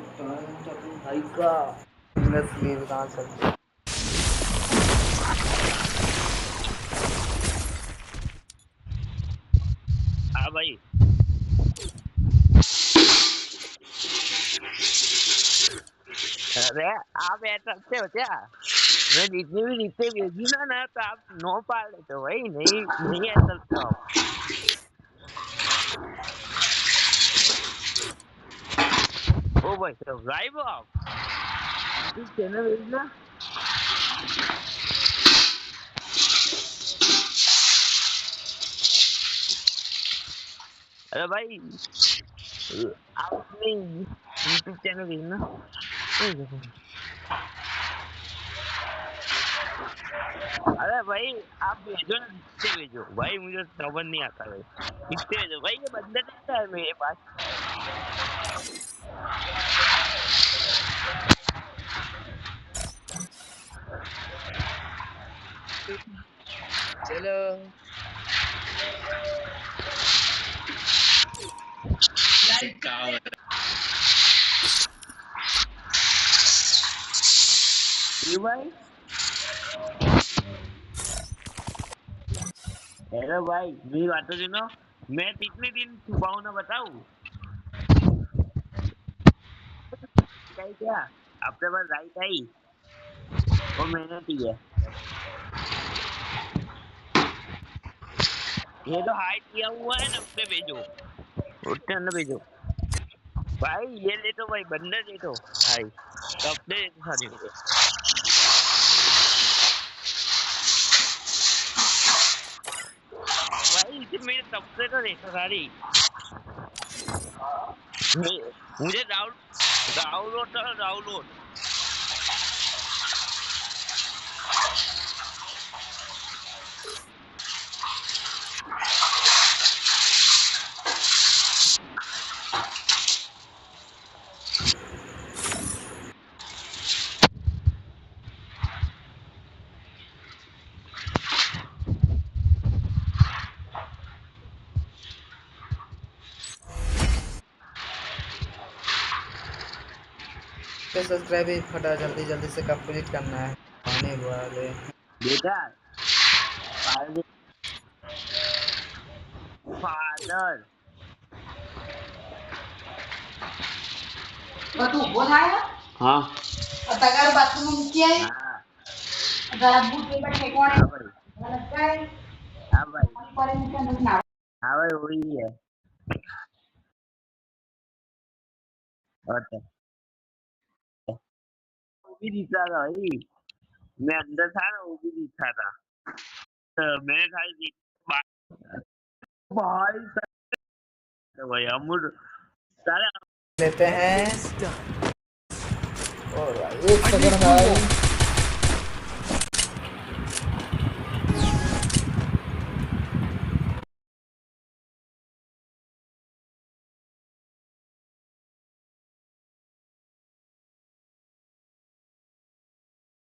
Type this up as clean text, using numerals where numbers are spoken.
भाई का स्लीव कहाँ सकते। हाँ भाई अरे आप ऐसा करते हो क्या? मैं जितनी भी रिश्ते भेजी ना तो आप नो पाल लेते हो भाई। नहीं नहीं ऐसा करते हो आप। ओ भाई तो गायब हो आप। चैनल भेजना। अरे भाई आप अपने यूट्यूब चैनल भेजना। अरे भाई आप भेजो ना, कितने भेजो भाई, मुझे समझ नहीं आता भाई। कितने भेजो भाई, ये बंदा देता है मेरे पास। चलो ये भाई अरे भाई मेरी बात तो सुनो। मैं कितने दिन छुपाऊं ना बताऊं? क्या आपके पास राइट आई वो मेहनत ही है। ये तो हाइड किया हुआ है ना, उससे भेजो, उससे अंदर भेजो। भाई ये ले तो भाई, बंदर दे दो भाई, कपड़े दे दो सारे मेरे। भाई इसे मेरे कपड़े तो देखो सारी। मुझे डाउनलोड करो, डाउनलोड। तो सब्सक्राइब ही फटा, जल्दी जल्दी से कंप्लीट करना है आने वाले। बेटा फादर तू बोलाया हाँ तगार बाथरूम में किया है हाँ जरा बूट पे बैठे कौन है हाँ भाई लगता है हाँ भाई पर इनका ना हाँ भाई वही है। और क्या? वो भी दिखा था भाई, मैं अंदर था ना, वो भी दिखा था। तो मैंने खाली भाई भाई अमूल सारे लेते हैं और भाई एक सेकंड भाई।